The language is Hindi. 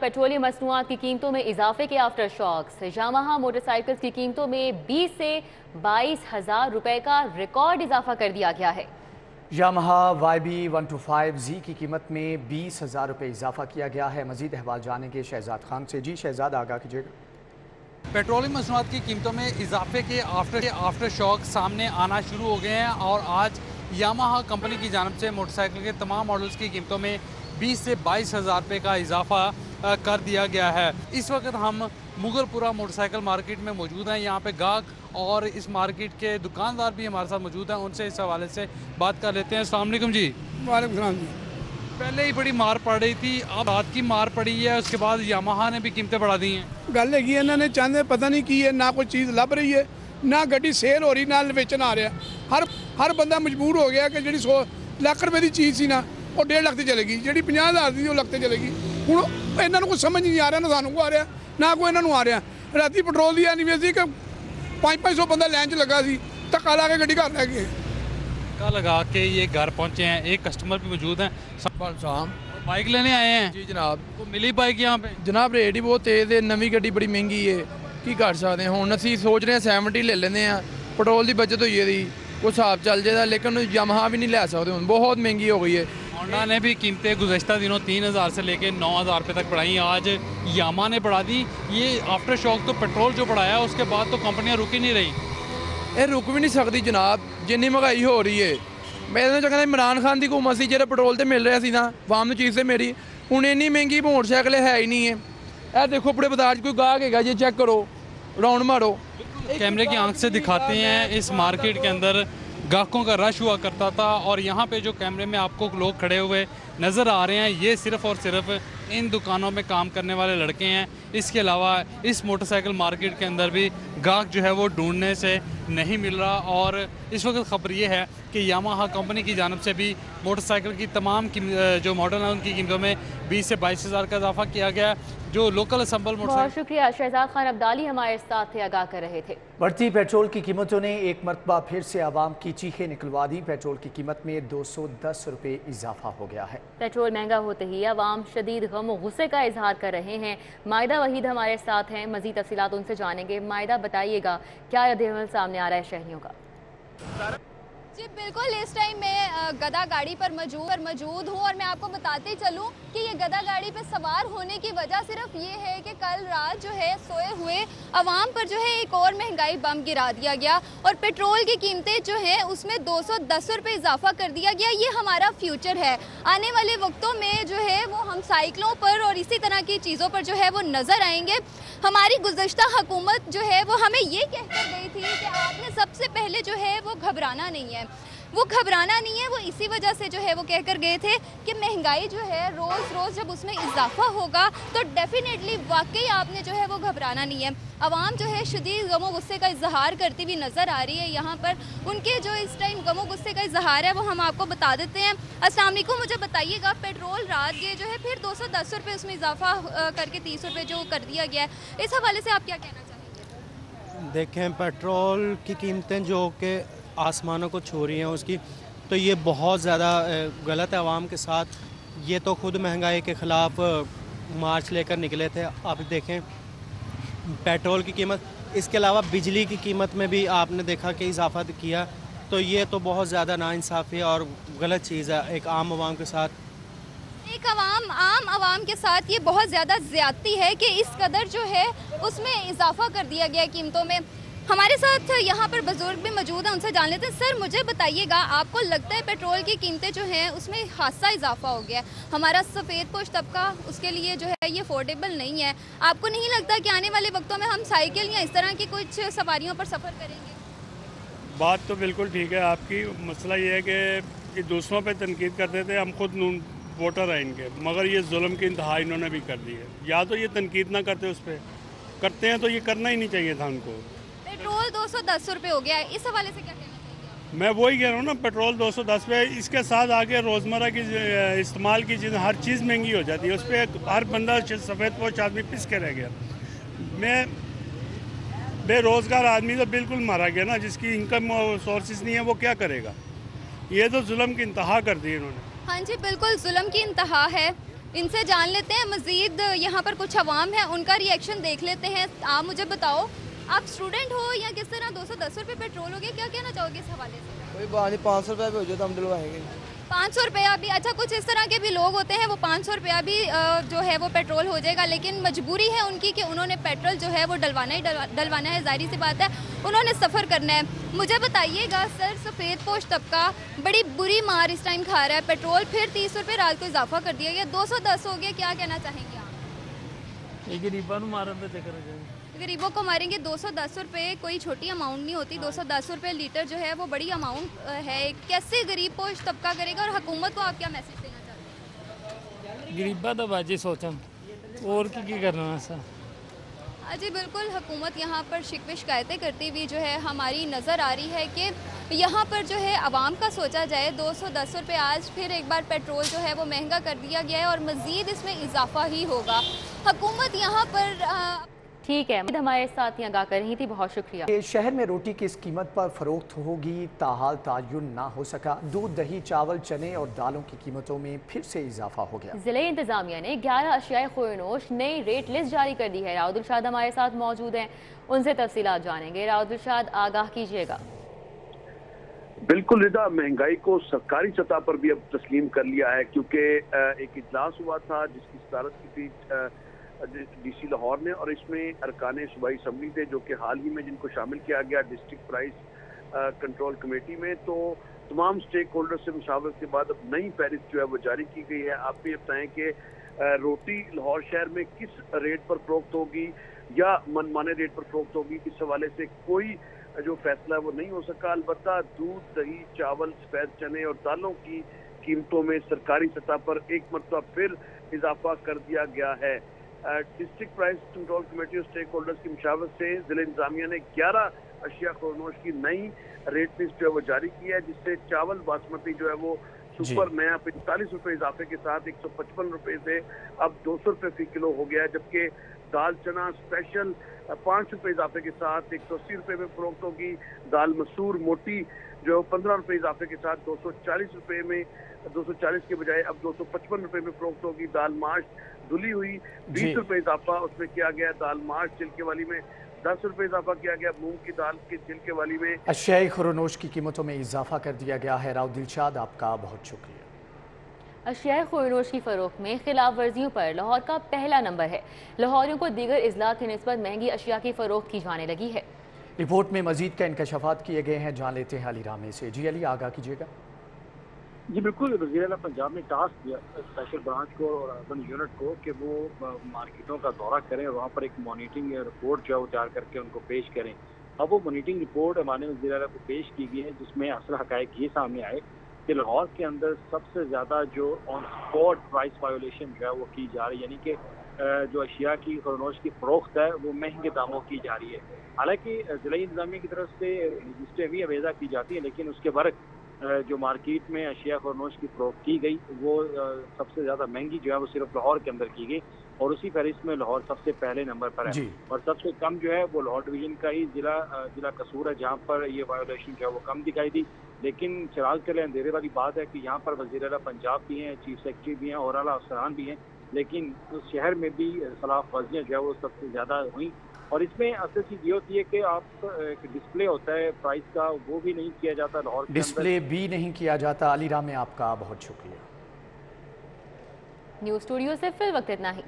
पेट्रोलियम मसनूआत की कीमतों में इजाफे के आफ्टर शॉक्स। यामाहा मोटरसाइकिल की कीमतों में 20 से 22,000 रुपए का रिकॉर्ड इजाफा कर दिया गया है। यामाहा YB125Z की कीमत में 20,000 रुपये इजाफा किया गया है। मजीद अहवाल जानेंगे शहजाद खान से। जी शहजाद, आगाह कीजिएगा। पेट्रोलियम मसनूआत की कीमतों में इजाफे के आफ्टर शॉक सामने आना शुरू हो गए हैं और आज यामाहा कंपनी की जानिब से मोटरसाइकिल के तमाम मॉडल्स की कीमतों में 20 से 22,000 रुपये का इजाफा कर दिया गया है। इस वक्त हम मुगलपुरा मोटरसाइकिल मार्केट में मौजूद हैं। यहाँ पे गाहक और इस मार्केट के दुकानदार भी हमारे साथ मौजूद हैं। उनसे इस हवाले से बात कर लेते हैं। अस्सलाम वालेकुम जी। वालेकुम सलाम जी। पहले ही बड़ी मार पड़ रही थी, अब रात की मार पड़ी है, उसके बाद यामाहा ने भी कीमतें बढ़ा दी हैं। गल है इन्होंने चाहते पता नहीं की है, ना कोई चीज़ लभ रही है, ना गड्डी सेल हो रही, ना वेचन आ रहा। हर बंदा मजबूर हो गया कि जी 100 लाख रुपए की चीज़ सी ना वो 1.5 लाख से चलेगी, जी 50,000 की वो लाख से चलेगी। हूँ इन्हों कुछ समझ नहीं आ रहा, ना सानू को आ रहा ना कोई इन्हों आ रहा। राती पेट्रोल की नहीं सी कि 500 बंदा लाइन च लगा सी, धक्का ला के गड्डी घर लै गए। धक्का लगा के ये घर पहुँचे हैं। एक कस्टमर भी मौजूद हैं। शाम बाइक लेने आए हैं जी जनाब। तो मिली बाइक यहाँ पे? जनाब रेट ही बहुत तेज़ है, नवी गड्डी बड़ी महंगी है, की कर सकते हैं। हुण असीं सोच रहे हैं 70 ले लेंगे हैं, पेट्रोल की बचत हुई है, कुछ हिसाब चल जाएगा, लेकिन यामाहा भी नहीं लै सकते, हुण बहुत महंगी हो गई है। होंडा ने भी कीमतें गुज़श्ता दिनों 3,000 से लेकर 9,000 रुपये तक बढ़ाई, आज यामाहा ने बढ़ा दी। ये आफ्टर शॉक तो पेट्रोल जो बढ़ाया उसके बाद तो कंपनियाँ रुक ही नहीं रही। ये रुक भी नहीं सकती जनाब, जिन्नी महंगाई हो रही है। मैं कहना इमरान खान की हुकूमत से जो पेट्रोल तो मिल रहा था वाम चीज़ से मेरी, हूँ इन्नी महंगी मोटरसाइकिल है ही नहीं है। यह देखो अपने बाजार कोई गाहक है जी, चेक करो, राउंड मारो। कैमरे की आंख से दिखाते हैं इस मार्केट के अंदर गाहकों का रश हुआ करता था और यहाँ पे जो कैमरे में आपको लोग खड़े हुए नज़र आ रहे हैं ये सिर्फ़ और सिर्फ इन दुकानों में काम करने वाले लड़के हैं। इसके अलावा इस मोटरसाइकिल मार्केट के अंदर भी गाहक जो है वो ढूंढने से नहीं मिल रहा। और इस वक्त ख़बर ये है कि यामाहा कंपनी की जानिब से भी मोटरसाइकिल की तमाम जो मॉडल हैं उनकी कीमतों में 20 से 22,000 का इजाफा किया गया। जो लोकल असम्बल बहुत शुक्रिया। शहजाद खान अब्दाली हमारे साथ थे, आगाह कर रहे थे। बढ़ती पेट्रोल की कीमतों ने एक मरतबा फिर से आवाम की चीखें निकलवा दी। पेट्रोल की कीमत में 210 रुपये इजाफा हो गया है। पेट्रोल महंगा होते ही आवाम शदीद गम और गुस्से का इजहार कर रहे हैं। मायदा वहीद हमारे साथ हैं, मजीद तफसीलात उनसे जानेंगे। मायदा, बताइएगा क्या रद्द-ए-अमल सामने आ रहा है शहरियों का? जी बिल्कुल, इस टाइम मैं गदा गाड़ी पर मौजूद हूँ और मैं आपको बताते चलूँ कि ये गदा गाड़ी पर सवार होने की वजह सिर्फ ये है कि कल रात जो है सोए हुए अवाम पर जो है एक और महंगाई बम गिरा दिया गया और पेट्रोल की कीमतें जो है उसमें 210 रुपये इजाफा कर दिया गया। ये हमारा फ्यूचर है। आने वाले वक्तों में जो है वो हम साइकिलों पर और इसी तरह की चीज़ों पर जो है वो नज़र आएंगे। हमारी गुज़श्ता हुकूमत जो है वो हमें ये कहकर गई थी कि आपने सबसे पहले जो है वो घबराना नहीं है, वो घबराना नहीं है। वो इसी वजह से जो है वो कहकर गए थे कि महंगाई जो है रोज़ रोज़ जब उसमें इजाफा होगा तो डेफिनेटली वाकई आपने जो है वो घबराना नहीं है। आवाम जो है शदीद गमो गुस्से का इजहार करती हुई नज़र आ रही है। यहाँ पर उनके जो इस टाइम गमो गुस्से का इजहार है वो हम आपको बता देते हैं। अस्सलाम वालेकुम, मुझे बताइएगा पेट्रोल रात ये जो है फिर 210 रुपये उसमें इजाफा करके 30 रुपये जो कर दिया गया है, इस हवाले से आप क्या कहना चाहेंगे? देखें, पेट्रोल की कीमतें जो कि आसमानों को छू रही हैं उसकी, तो ये बहुत ज़्यादा गलत है आवाम के साथ। ये तो खुद महंगाई के ख़िलाफ़ मार्च लेकर निकले थे। अब देखें पेट्रोल की कीमत, इसके अलावा बिजली की कीमत में भी आपने देखा कि इजाफा किया, तो ये तो बहुत ज़्यादा नाइंसाफ़ी और गलत चीज़ है एक आम आवाम के साथ। एक आम आवाम के साथ ये बहुत ज़्यादा ज़्यादती है कि इस कदर जो है उसमें इजाफा कर दिया गया कीमतों में। हमारे साथ यहाँ पर बुजुर्ग भी मौजूद हैं, उनसे जान लेते हैं। सर, मुझे बताइएगा, आपको लगता है पेट्रोल की कीमतें जो हैं उसमें खासा इजाफा हो गया है? हमारा सफ़ेद पोश तबका उसके लिए जो है ये अफोर्डेबल नहीं है। आपको नहीं लगता कि आने वाले वक्तों में हम साइकिल या इस तरह की कुछ सवारियों पर सफ़र करेंगे? बात तो बिल्कुल ठीक है आपकी। मसला ये है कि दूसरों पर तनकीद करते थे, हम खुद नून वोटर हैं इनके, मगर ये जुल्म की इंतहा इन्होंने भी कर दी है। या तो ये तनकीद ना करते, उस पर करते हैं तो ये करना ही नहीं चाहिए था उनको। पेट्रोल 210 रुपये हो गया है, इस हवाले से क्या कहना चाहिए? मैं वही कह रहा हूँ ना, पेट्रोल 210 पे, इसके साथ आगे रोज़मर्रा की इस्तेमाल की चीज़ हर चीज़ महंगी हो जाती है। उस पर हर बंदा सफ़ेद पोश आदमी पिस के रह गया। मैं बेरोज़गार आदमी तो बिल्कुल मारा गया ना, जिसकी इनकम सोर्सेज नहीं है वो क्या करेगा? ये तो जुल्म की इंतहा कर दी इन्होंने। हाँ जी, बिल्कुल जुल्म की इंतहा है। इनसे जान लेते हैं मजीद, यहाँ पर कुछ अवाम है, उनका रिएक्शन देख लेते हैं। आप मुझे बताओ, आप स्टूडेंट हो या किस तरह 210 रुपये पेट्रोल हो गया, क्या कहना चाहोगे इस हवाले से? कोई बात नहीं, 500 रुपये हो जाए तो हम डलवाएंगे। 500 रुपया भी अच्छा, कुछ इस तरह के भी लोग होते हैं, वो 500 रुपया भी जो है वो पेट्रोल हो जाएगा, लेकिन मजबूरी है उनकी कि उन्होंने पेट्रोल जो है वो डलवाना है। जाहिर सी बात है, उन्होंने सफ़र करना है। मुझे बताइएगा सर, सफ़ेद पोश तबका बड़ी बुरी मार इस टाइम खा रहा है। पेट्रोल फिर 30 रुपये रात को इजाफा कर दिया गया, 210 हो गया, क्या कहना चाहेंगे आप? गरीबों को मारेंगे। 210 रुपये कोई छोटी अमाउंट नहीं होती। 210 रुपये लीटर जो है वो बड़ी अमाउंट है। कैसे गरीब पोश तबका करेगा, और हुकूमत को आप क्या मैसेज देना चाहते हैं? गरीबा तो बाजी सोचन और की करना सर। जी बिल्कुल, हुकूमत यहाँ पर शिकवे शिकायतें करती हुई जो है हमारी नज़र आ रही है कि यहाँ पर जो है आवाम का सोचा जाए। 210 रुपये आज फिर एक बार पेट्रोल जो है वो महंगा कर दिया गया है, और मज़ीद इसमें इजाफा ही होगा। हुकूमत यहाँ पर ठीक है, हमारे साथ यहाँ आगाह कर रही थी, बहुत शुक्रिया। शहर में रोटी किस कीमत पर फरोख्त होगी, ताहाल तायुन ना हो सका। दूध, दही, चावल, चने और दालों की कीमतों में फिर से इजाफा हो गया। जिले इंतजामिया ने 11 अशियाए खुरनोश नई रेट लिस्ट जारी कर दी है। राव दिलशाद हमारे साथ मौजूद हैं, उनसे तफसीलात जानेंगे। राव दिलशाद, आगाह कीजिएगा। बिल्कुल रिदा, महंगाई को सरकारी सतह पर भी अब तस्लीम कर लिया है, क्योंकि एक इजलास हुआ था जिसकी सदारत की थी DC लाहौर ने, और इसमें अरकान सूबाई असम्बली थे जो कि हाल ही में जिनको शामिल किया गया डिस्ट्रिक्ट प्राइस कंट्रोल कमेटी में। तो तमाम स्टेक होल्डर से मुशावरत के बाद अब नई फहरिस्त जो है वो जारी की गई है। आप भी बताएं कि रोटी लाहौर शहर में किस रेट पर फरोख्त होगी या मनमाने रेट पर फरोख्त होगी, इस हवाले से कोई जो फैसला है वो नहीं हो सका। अलबत्ता दूध, दही, चावल, सफेद चने और दालों की कीमतों में सरकारी सतह पर एक मरतबा फिर इजाफा कर दिया गया है। डिस्ट्रिक्ट प्राइस कंट्रोल कमेटी और स्टेक होल्डर्स की मुशावरत से जिला इंतजामिया ने 11 अशिया खुरनोश की नई रेट लिस्ट जो है वो जारी की है, जिससे चावल बासमती जो है वो सुपर नया 45 रुपये इजाफे के साथ 155 रुपये से अब 200 रुपये फी किलो हो गया है, जबकि दाल चना स्पेशल 5 रुपये इजाफे के साथ 180 रुपये में फरोख्त होगी। दाल मसूर मोटी जो है 15 रुपये इजाफे के साथ 240 रुपये में, 240 के बजाय अब 255 रुपये में फरोख्त होगी। दाल माश धुली हुई 20 रुपये इजाफा उसमें किया गया। दाल माश छिलके वाली में 10 रुपये इजाफा किया गया। मूंग की दाल के छिलके वाली में अशियाए खुरनोश की कीमतों में इजाफा कर दिया गया है। राव दिलशाद, आपका बहुत शुक्रिया। अशियाए खुरनोश की फरोख्त में खिलाफ वर्जियों पर लाहौर का पहला नंबर है। लाहौरियों को दीगर अजला की निस्बत महंगी अशिया की फरोख्त की जाने लगी है। रिपोर्ट में मजीद का इंकशाफात किए गए हैं, जान लेते हैं अली रामे से। जी अली, आगाह कीजिएगा। जी बिल्कुल, वज़ीर-ए-आला पंजाब ने टास्क दिया स्पेशल ब्रांच को और अर्बन यूनिट को कि वो मार्केटों का दौरा करें और वहाँ पर एक मॉनिटरिंग रिपोर्ट जो है वो तैयार करके उनको पेश करें। अब वो मॉनिटरिंग रिपोर्ट हमारे वज़ीर-ए-आला को पेश की गई है, जिसमें असल हक़ाइक़ ये सामने आए कि लाहौर के अंदर सबसे ज़्यादा जो ऑन स्पॉट प्राइस वायोलेशन जो है वो की जा रही है, यानी कि जो अशिया की खुरनोश की फरोख्त है वो महंगे दामों की जा रही है। हालांकि ज़िला इंतज़ामिया की तरफ से लिस्टें भी अवेज़ा की जाती हैं, लेकिन उसके बरक जो मार्केट में अशिया खुरनोश की फरोख्त की गई वो सबसे ज़्यादा महंगी जो है वो सिर्फ लाहौर के अंदर की गई, और उसी फहरिस्त में लाहौर सबसे पहले नंबर पर है। और सबसे कम जो है वो लाहौर डिवीजन का ही जिला कसूर है, जहाँ पर ये वायोलेशन जो है वो कम दिखाई दी। लेकिन चिराग के लिए अंधेरे वाली बात है कि यहाँ पर वज़ीर-ए-आला पंजाब भी हैं, चीफ सेक्रेटरी भी हैं और आला अफसरान भी हैं, लेकिन उस शहर में भी खिलाफ वर्जियाँ जो है वो सबसे ज़्यादा हुई। और इसमें असल चीज़ ये होती है कि आप एक डिस्प्ले होता है प्राइस का, वो भी नहीं किया जाता लाहौर के अंदर, डिस्प्ले भी नहीं किया जाता। अली रामे, आपका बहुत शुक्रिया। न्यूज़ स्टूडियो से फिर वक्त इतना ही।